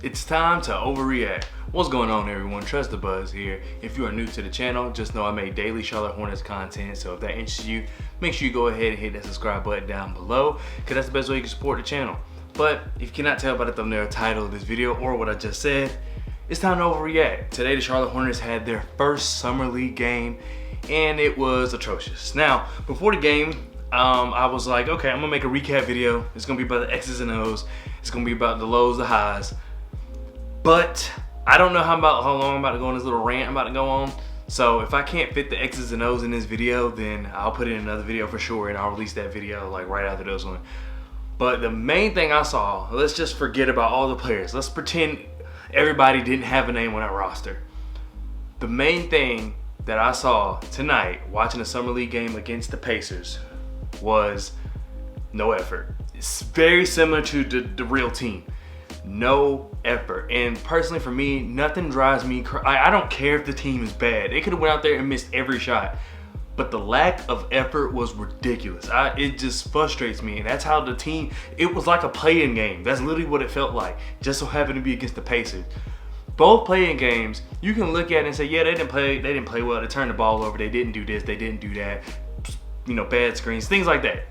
It's time to overreact. What's going on, everyone? Trust the Buzz here. If you are new to the channel, just know I make daily Charlotte Hornets content, so if that interests you, make sure you go ahead and hit that subscribe button down below, because that's the best way you can support the channel. But if you cannot tell by the thumbnail title of this video or what I just said, it's time to overreact. Today the Charlotte Hornets had their first summer league game, and it was atrocious. Now, before the game, I was like, okay, I'm gonna make a recap video. It's gonna be about the X's and O's. It's gonna be about the lows, the highs. But I don't know how long I'm about to go on this little rant I'm about to go on. So if I can't fit the X's and O's in this video, then I'll put it in another video for sure, and I'll release that video like right after this one. But the main thing I saw, let's just forget about all the players. Let's pretend everybody didn't have a name on that roster. The main thing that I saw tonight watching the summer league game against the Pacers was no effort. It's very similar to the real team. No effort. And personally for me, nothing drives me I don't care if the team is bad. They could have went out there and missed every shot. But the lack of effort was ridiculous. It just frustrates me. And that's how the team, it was like a play-in game. That's literally what it felt like. Just so happened to be against the Pacers. Both play-in games, you can look at it and say, yeah, they didn't play well. They turned the ball over. They didn't do this. They didn't do that. You know, bad screens, things like that.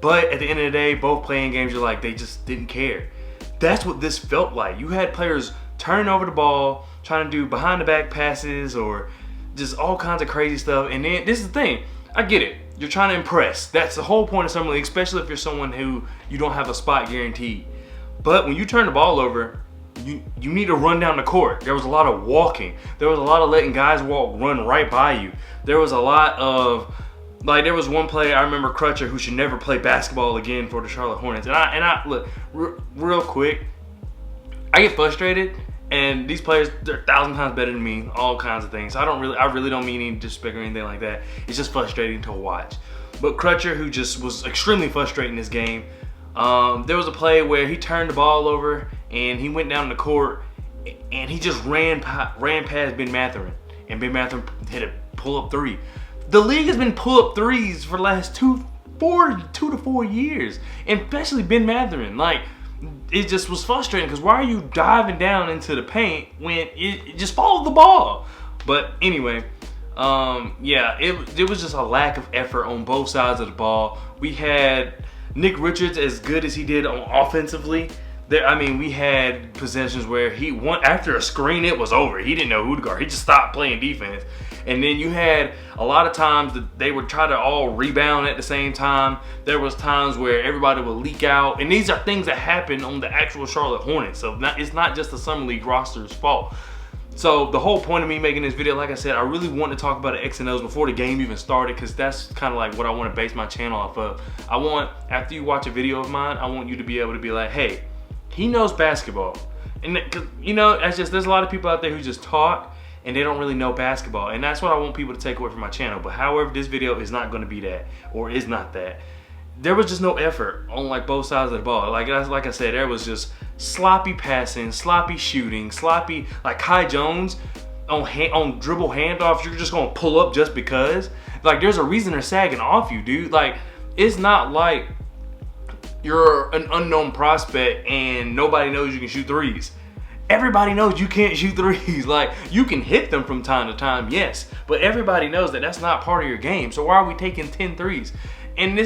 But at the end of the day, both play-in games, you're like, they just didn't care. That's what this felt like. You had players turning over the ball, trying to do behind the back passes or just all kinds of crazy stuff. And then this is the thing, I get it. You're trying to impress. That's the whole point of summer league, especially if you're someone who you don't have a spot guaranteed. But when you turn the ball over, you need to run down the court. There was a lot of walking. There was a lot of letting guys run right by you. There was a lot of, like, there was one play I remember, Crutcher, who should never play basketball again for the Charlotte Hornets. And I look, real quick, I get frustrated, and these players, they're 1,000 times better than me, all kinds of things. I really don't mean any disrespect or anything like that. It's just frustrating to watch. But Crutcher, who just was extremely frustrating this game, there was a play where he turned the ball over and he went down the court and he just ran past Ben Mathurin, and Ben Mathurin hit a pull-up three. The league has been pull-up threes for the last 2 to 4 years, and especially Ben Mathurin. Like, it just was frustrating because why are you diving down into the paint when it just follow the ball? But anyway, yeah, it was just a lack of effort on both sides of the ball. We had Nick Richards, as good as he did on offensively. I mean, we had possessions where he won after a screen, it was over. He didn't know who to guard. He just stopped playing defense. And then you had a lot of times that they would try to all rebound at the same time. There was times where everybody would leak out. And these are things that happen on the actual Charlotte Hornets. So it's not just the Summer League roster's fault. So the whole point of me making this video, like I said, I really want to talk about the X and O's before the game even started, because that's kind of like what I want to base my channel off of. I want, after you watch a video of mine, I want you to be able to be like, hey, he knows basketball. And you know, there's a lot of people out there who just talk and they don't really know basketball. And that's what I want people to take away from my channel. But however, this video is not going to be that, or is not that. There was just no effort on like both sides of the ball. Like I said, there was just sloppy passing, sloppy shooting, sloppy, like Kai Jones on dribble handoffs, you're just gonna pull up just because. Like, there's a reason they're sagging off you, dude. Like, it's not like you're an unknown prospect and nobody knows you can shoot threes. Everybody knows you can't shoot threes. Like, you can hit them from time to time, yes, but everybody knows that that's not part of your game. So why are we taking 10 threes? And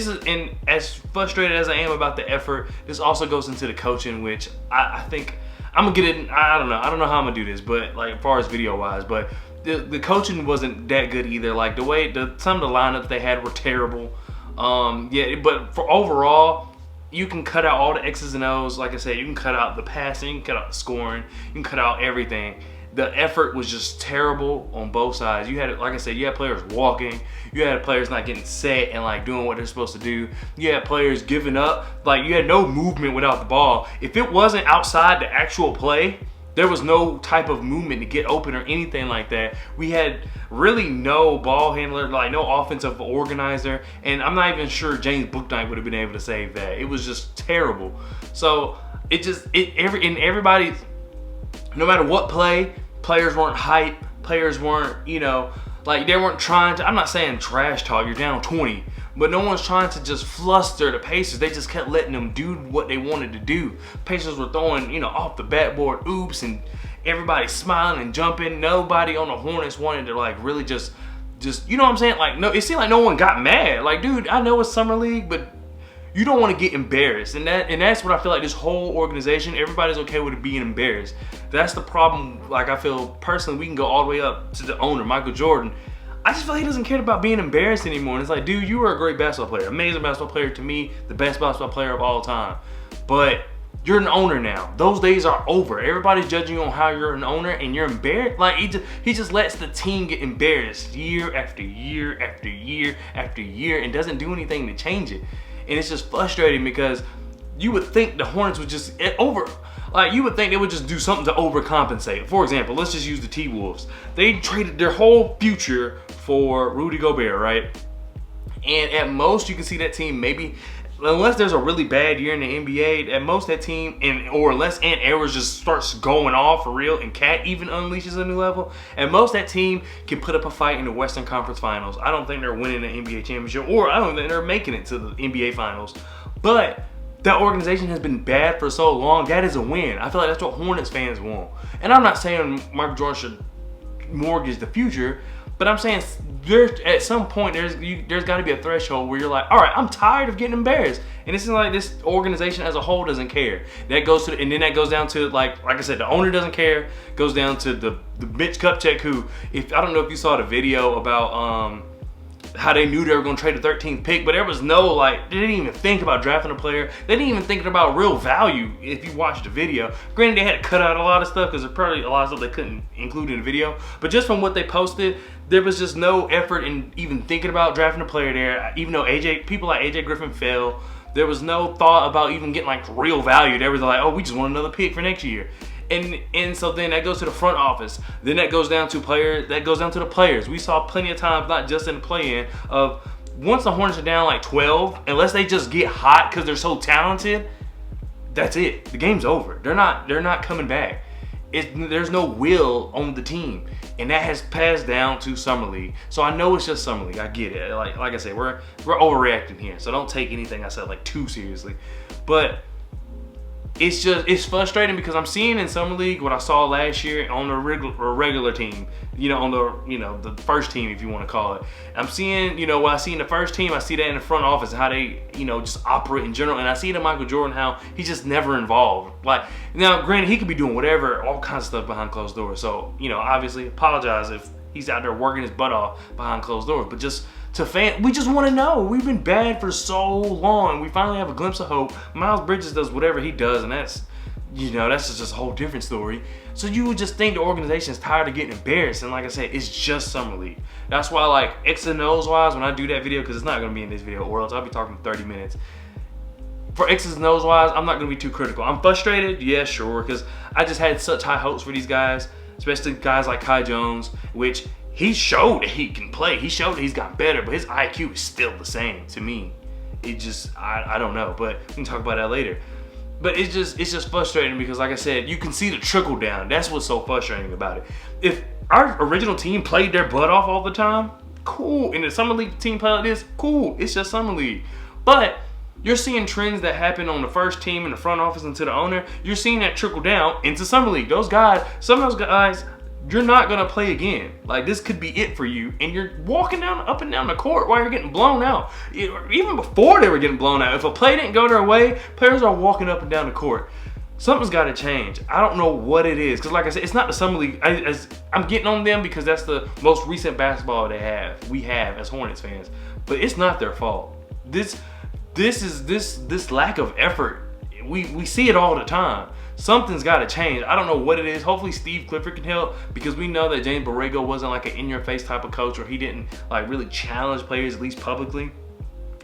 as frustrated as I am about the effort, this also goes into the coaching, which I think I'm gonna get it. I don't know how I'm gonna do this, but like, as far as video wise, but the coaching wasn't that good either. Like, some of the lineups they had were terrible. Yeah, but for overall, you can cut out all the X's and O's. Like I said, you can cut out the passing, you can cut out the scoring, you can cut out everything. The effort was just terrible on both sides. You had, like I said, you had players walking. You had players not getting set and like doing what they're supposed to do. You had players giving up. Like, you had no movement without the ball. If it wasn't outside the actual play, there was no type of movement to get open or anything like that. We had really no ball handler, like no offensive organizer, and I'm not even sure James Bouknight would have been able to save that. It was just terrible. So everybody, no matter what play, players weren't hype. Players weren't, you know, like, they weren't trying to. I'm not saying trash talk. You're down 20, But no one's trying to just fluster the Pacers. They just kept letting them do what they wanted to do. Pacers were throwing, you know, off the backboard oops, and everybody smiling and jumping. Nobody on the Hornets wanted to like really just you know what I'm saying? Like, no, it seemed like no one got mad. Like, dude, I know it's summer league, but you don't want to get embarrassed, and that's what I feel like this whole organization, everybody's okay with it being embarrassed. That's the problem. Like, I feel personally, we can go all the way up to the owner, Michael Jordan. I just feel like he doesn't care about being embarrassed anymore. And it's like, dude, you were a great basketball player, amazing basketball player, to me, the best basketball player of all time. But you're an owner now. Those days are over. Everybody's judging you on how you're an owner, and you're embarrassed. Like, he just lets the team get embarrassed year after year after year after year, and doesn't do anything to change it. And it's just frustrating because you would think the Hornets would just you would think they would just do something to overcompensate. For example, let's just use the T-Wolves. They traded their whole future for Rudy Gobert, right? And at most, you can see that team maybe, unless there's a really bad year in the NBA, at most that team, or unless Ant Edwards just starts going off for real and Cat even unleashes a new level, at most that team can put up a fight in the Western Conference Finals. I don't think they're winning the NBA championship, or I don't think they're making it to the NBA Finals. But that organization has been bad for so long. That is a win. I feel like that's what Hornets fans want. And I'm not saying Michael Jordan should mortgage the future, but I'm saying at some point there's got to be a threshold where you're like, all right, I'm tired of getting embarrassed. And it seems like this organization as a whole doesn't care. That goes to, and then that goes down to like I said, the owner doesn't care. Goes down to the Mitch Kupchak, who, if I don't know if you saw the video about how they knew they were going to trade the 13th pick, but there was no, like, they didn't even think about drafting a player. They didn't even think about real value if you watched the video. Granted, they had to cut out a lot of stuff because there's probably a lot of stuff they couldn't include in the video. But just from what they posted, there was just no effort in even thinking about drafting a player there. Even though people like AJ Griffin fell, there was no thought about even getting like real value. They were like, oh, we just want another pick for next year. And so then that goes to the front office. Then that goes down to players. That goes down to the players. We saw plenty of times, not just in the play-in, of once the Hornets are down like 12, unless they just get hot because they're so talented, that's it. The game's over. They're not coming back. There's no will on the team, and that has passed down to summer league. So I know it's just summer league. I get it. Like I said, we're overreacting here. So don't take anything I said like too seriously, but it's frustrating because I'm seeing in summer league what I saw last year on the regular team, on the first team, if you want to call it. I'm seeing, what I see in the first team, I see that in the front office, how they, just operate in general, and I see it in Michael Jordan, how he's just never involved. Like, now, granted, he could be doing whatever, all kinds of stuff behind closed doors. So, obviously, apologize if he's out there working his butt off behind closed doors, but just to fans, we just want to know. We've been bad for so long. We finally have a glimpse of hope. Miles Bridges does whatever he does, and that's just a whole different story. So you would just think the organization is tired of getting embarrassed, and like I said, it's just summer league. That's why, like, X and O's wise, when I do that video, because it's not going to be in this video, or else I'll be talking 30 minutes. For X's and O's wise, I'm not going to be too critical. I'm frustrated, yeah, sure, because I just had such high hopes for these guys, especially guys like Kai Jones, which he showed that he can play. He showed that he's got better, but his IQ is still the same to me. It just, I don't know, but we can talk about that later. But it's just frustrating because, like I said, you can see the trickle down. That's what's so frustrating about it. If our original team played their butt off all the time, cool. And the summer league team play like this, cool. It's just summer league. But you're seeing trends that happen on the first team in the front office and to the owner. You're seeing that trickle down into summer league. Those guys, some of those guys, you're not gonna play again. Like, this could be it for you, and you're walking up and down the court while you're getting blown out. Even before they were getting blown out, if a play didn't go their way, players are walking up and down the court. Something's got to change. I don't know what it is, because like I said, it's not the summer league. I'm getting on them because that's the most recent basketball we have as Hornets fans, but it's not their fault. This lack of effort, we see it all the time. Something's got to change. I don't know what it is. Hopefully Steve Clifford can help, because we know that James Borrego wasn't like an in-your-face type of coach, or he didn't like really challenge players, at least publicly.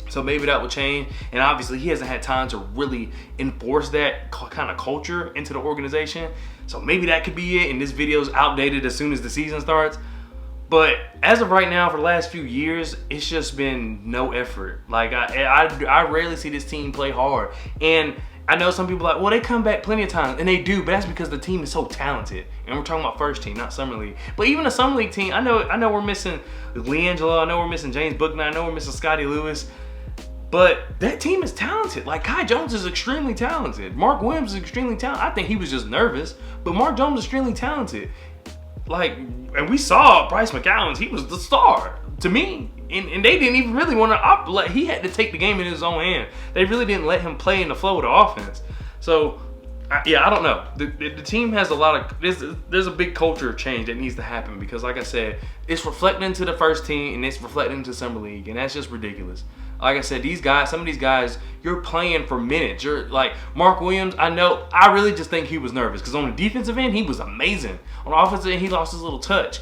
So maybe that will change. And obviously he hasn't had time to really enforce that kind of culture into the organization. So maybe that could be it, and this video's outdated as soon as the season starts. But as of right now, for the last few years, it's just been no effort. Like, I rarely see this team play hard. And I know some people are like, well, they come back plenty of times, and they do, but that's because the team is so talented. And we're talking about first team, not summer league. But even the summer league team, I know we're missing LiAngelo, I know we're missing James Bouknight, I know we're missing Scotty Lewis. But that team is talented. Like, Kai Jones is extremely talented. Mark Williams is extremely talented. I think he was just nervous, but Mark Jones is extremely talented. Like, and we saw Bryce McCallum, he was the star to me. And they didn't even really want to he had to take the game in his own hand. They really didn't let him play in the flow of the offense. So, yeah, I don't know. The team has a lot of, there's a big culture change that needs to happen because, like I said, it's reflecting into the first team and it's reflecting into Summer League, and that's just ridiculous. Like I said, these guys, some of these guys, you're playing for minutes. You're like Mark Williams. I really just think he was nervous because on the defensive end, he was amazing. On the offensive end, he lost his little touch,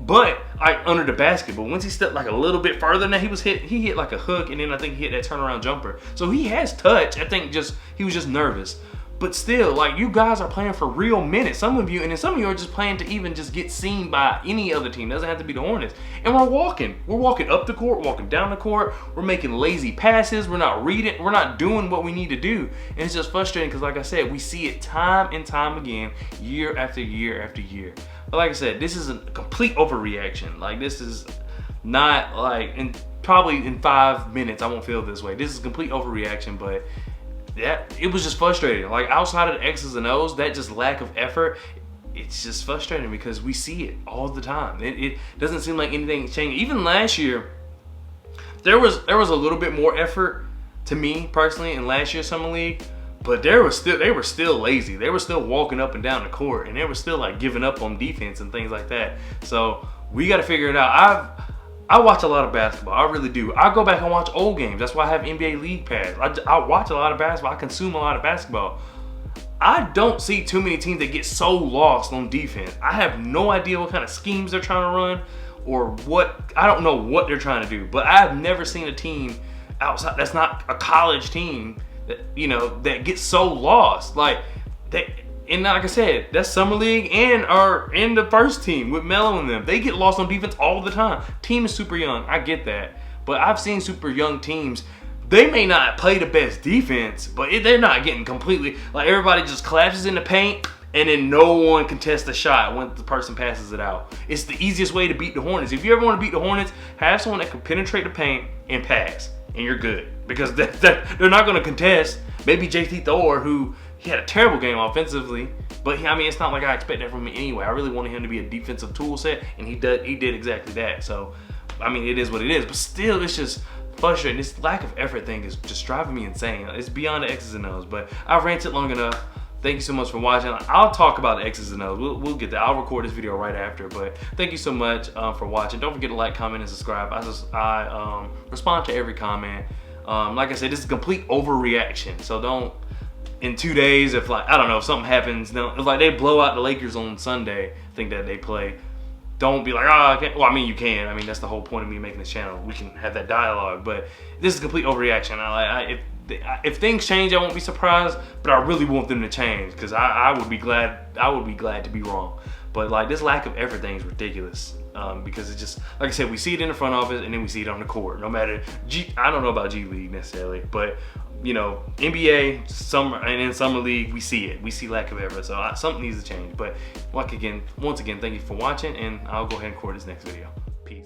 but like under the basket. But once he stepped like a little bit further than that, he hit like a hook, and then I think he hit that turnaround jumper. So he has touch. I think he was just nervous. But still, like, you guys are playing for real minutes. Some of you, and then some of you are just playing to even just get seen by any other team. It doesn't have to be the Hornets. And we're walking. We're walking up the court, walking down the court. We're making lazy passes. We're not reading. We're not doing what we need to do. And it's just frustrating because, like I said, we see it time and time again, year after year after year. But like I said, this is a complete overreaction. Like, this is not like, probably in 5 minutes, I won't feel this way. This is complete overreaction, but it was just frustrating. Like, outside of the X's and O's, that just lack of effort, it's just frustrating because we see it all the time. It doesn't seem like anything changed. Even last year, there was a little bit more effort to me personally in last year's Summer League, but they were still lazy. They were still walking up and down the court, and they were still like giving up on defense and things like that. So we got to figure it out. I watch a lot of basketball. I really do. I go back and watch old games. That's why I have NBA League Pass. I watch a lot of basketball. I consume a lot of basketball. I don't see too many teams that get so lost on defense. I have no idea what kind of schemes they're trying to run or what. I don't know what they're trying to do. But I have never seen a team outside that's not a college team that, you know, that gets so lost. Like, and like I said, that's Summer League and are in the first team with Melo and them. They get lost on defense all the time. Team is super young. I get that. But I've seen super young teams. They may not play the best defense, but they're not getting completely, like, everybody just collapses in the paint and then no one contests the shot when the person passes it out. It's the easiest way to beat the Hornets. If you ever want to beat the Hornets, have someone that can penetrate the paint and pass, and you're good. Because they're not going to contest. Maybe JT Thor, who he had a terrible game offensively, but I mean, it's not like I expect that from him anyway. I really wanted him to be a defensive tool set, and he did exactly that. So, I mean, it is what it is. But still, it's just frustrating. This lack of effort thing is just driving me insane. It's beyond the X's and O's. But I've ranted long enough. Thank you so much for watching. I'll talk about the X's and O's. We'll get that. I'll record this video right after. But thank you so much for watching. Don't forget to like, comment, and subscribe. I respond to every comment. Like I said, this is a complete overreaction. So don't. In 2 days, if, like, I don't know, if something happens, if like they blow out the Lakers on Sunday, I think that they play, don't be like, I can't. Well, I mean, you can. I mean, that's the whole point of me making this channel. We can have that dialogue, but this is a complete overreaction. If things change, I won't be surprised, but I really want them to change because I would be glad. I would be glad to be wrong. But like, this lack of effort thing is ridiculous because it's just, like I said, we see it in the front office and then we see it on the court. No matter I don't know about G League necessarily, but you know, NBA, summer, and in Summer League, we see it. We see lack of effort, so something needs to change. But once again, thank you for watching, and I'll go ahead and record this next video. Peace.